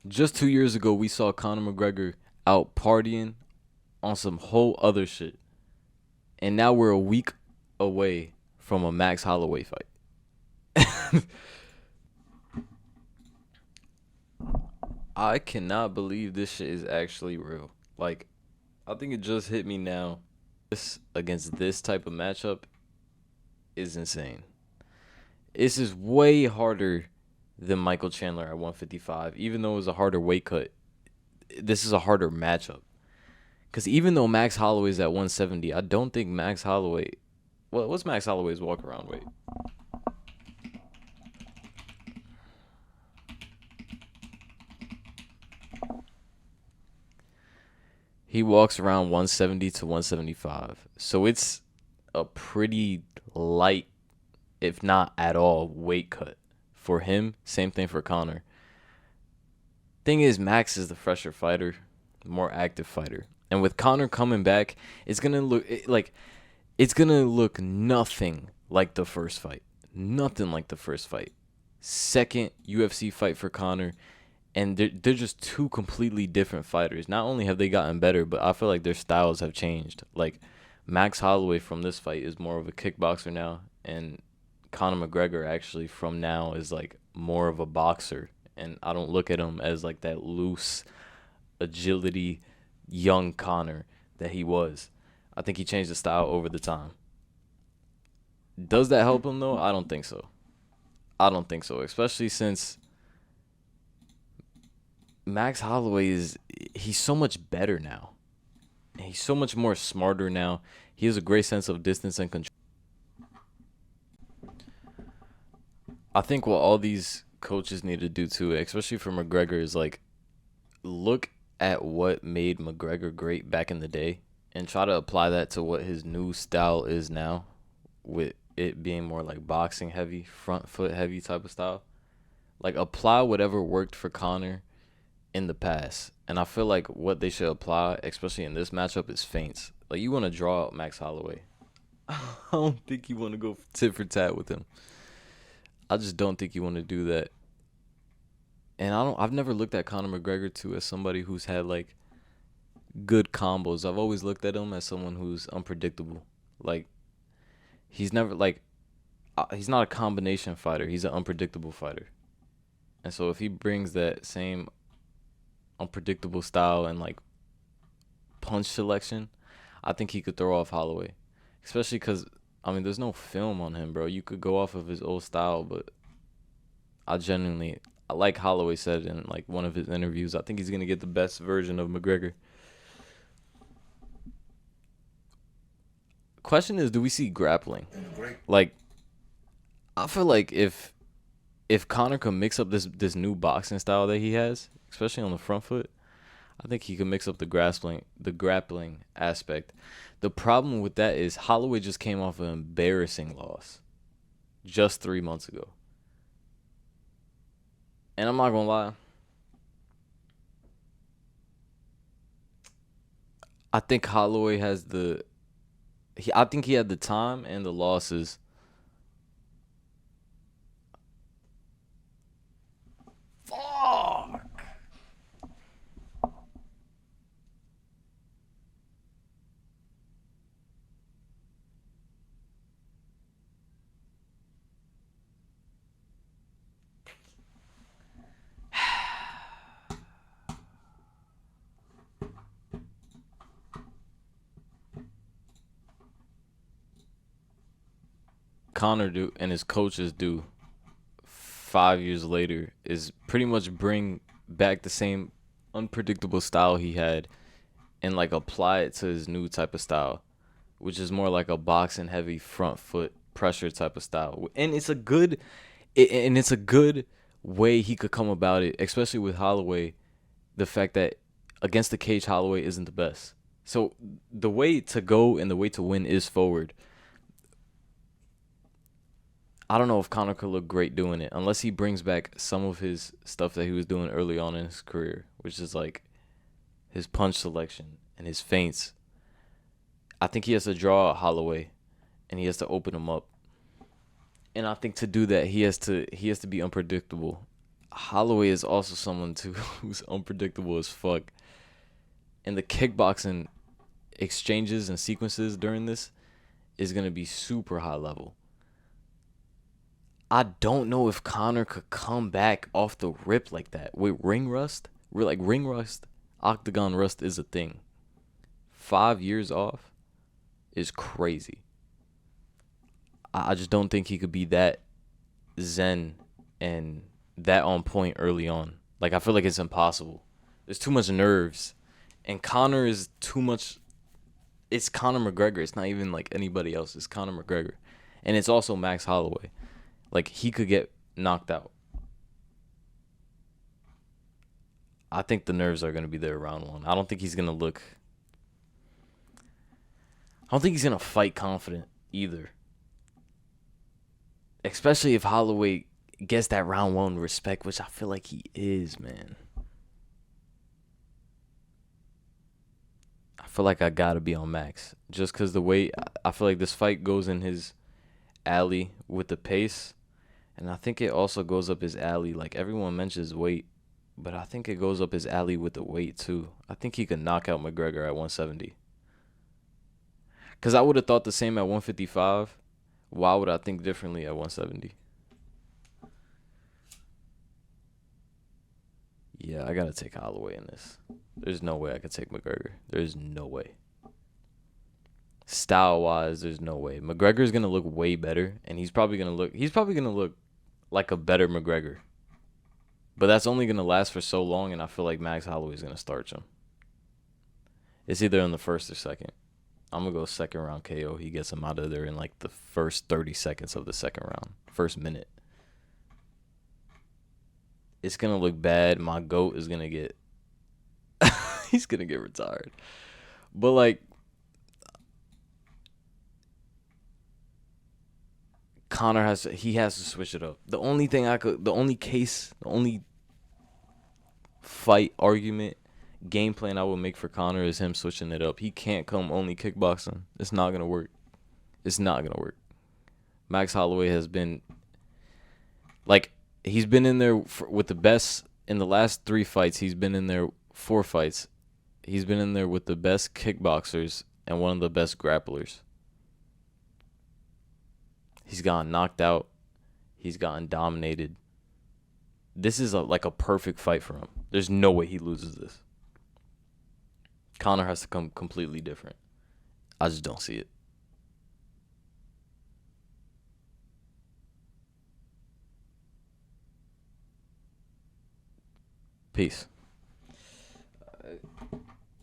Just 2 years ago, we saw Conor McGregor out partying on some whole other shit, and now we're a week away from a Max Holloway fight. I cannot believe this shit is actually real. Like, I think it just hit me now. This against this type of matchup is insane. This is way harder than Michael Chandler at 155, even though it was a harder weight cut. This is a harder matchup. Because even though Max Holloway's at 170, I don't think Max Holloway. What's Max Holloway's walk around weight? He walks around 170 to 175. So it's a pretty light, if not at all, weight cut for him. Same thing for Conor. Thing is, Max is the fresher fighter, more active fighter. And with Conor coming back, it's gonna look like it's gonna look nothing like the first fight. Nothing like the first fight. Second UFC fight for Conor, and they're just two completely different fighters. Not only have they gotten better, but I feel like their styles have changed. Like Max Holloway from this fight is more of a kickboxer now, and Conor McGregor actually from now is like more of a boxer. And I don't look at him as like that loose agility young Conor that he was. I think he changed the style over the time. Does that help him though? I don't think so. I don't think so, especially since Max Holloway he's so much better now. He's so much more smarter now. He has a great sense of distance and control. I think what all these coaches need to do too, especially for McGregor, is like look at what made McGregor great back in the day and try to apply that to what his new style is now, with it being more like boxing heavy, front foot heavy type of style. Like apply whatever worked for Conor in the past. And I feel like what they should apply, especially in this matchup, is feints. Like you want to draw out Max Holloway. I don't think you want to go tit for tat with him. I just don't think you want to do that. And I've never looked at Conor McGregor too as somebody who's had like good combos. I've always looked at him as someone who's unpredictable. Like he's never like he's not a combination fighter. He's an unpredictable fighter. And so if he brings that same unpredictable style and like punch selection, I think he could throw off Holloway. Especially because, I mean, there's no film on him, bro. You could go off of his old style, but I like Holloway said in like one of his interviews, I think he's going to get the best version of McGregor. Question is, do we see grappling? Like, I feel like if Conor can mix up this new boxing style that he has, especially on the front foot, I think he can mix up the grappling aspect. The problem with that is Holloway just came off an embarrassing loss just 3 months ago. And I'm not gonna lie, I think Holloway has I think he had the time and the losses. Fuck. Connor do and his coaches do 5 years later is pretty much bring back the same unpredictable style he had and like apply it to his new type of style, which is more like a boxing heavy front foot pressure type of style. And it's a good way he could come about it, especially with Holloway, the fact that against the cage Holloway isn't the best. So the way to go and the way to win is forward. I don't know if Conor could look great doing it unless he brings back some of his stuff that he was doing early on in his career, which is like his punch selection and his feints. I think he has to draw out Holloway and he has to open him up. And I think to do that he has to be unpredictable. Holloway is also someone too who's unpredictable as fuck. And the kickboxing exchanges and sequences during this is gonna be super high level. I don't know if Conor could come back off the rip like that with ring rust. We're like ring rust, octagon rust is a thing. 5 years off is crazy. I just don't think he could be that zen and that on point early on. Like, I feel like it's impossible. There's too much nerves, and Conor is too much. It's Conor McGregor. It's not even like anybody else. It's Conor McGregor, and it's also Max Holloway. Like, he could get knocked out. I think the nerves are gonna be there round one. I don't think he's gonna look. I don't think he's gonna fight confident either. Especially if Holloway gets that round one respect, which I feel like he is, man. I feel like I gotta be on Max. Just because the way I feel like this fight goes in his alley with the pace. And I think it also goes up his alley. Like, everyone mentions weight, but I think it goes up his alley with the weight too. I think he could knock out McGregor at 170. Because I would have thought the same at 155. Why would I think differently at 170? Yeah, I got to take Holloway in this. There's no way I could take McGregor. There's no way. Style-wise, there's no way. McGregor's going to look way better, and he's probably going to look like a better McGregor. But that's only going to last for so long, and I feel like Max Holloway's going to starch him. It's either in the first or second. I'm going to go second round KO. He gets him out of there in like the first 30 seconds of the second round. First minute. It's going to look bad. My GOAT is going to get... he's going to get retired. But like... Conor has to switch it up. The only fight argument game plan I would make for Conor is him switching it up. He can't come only kickboxing. It's not gonna work. It's not gonna work. Max Holloway has been like he's been in there with the best in the last 3 fights. He's been in there 4 fights. He's been in there with the best kickboxers and one of the best grapplers. He's gotten knocked out. He's gotten dominated. This is like a perfect fight for him. There's no way he loses this. Conor has to come completely different. I just don't see it. Peace.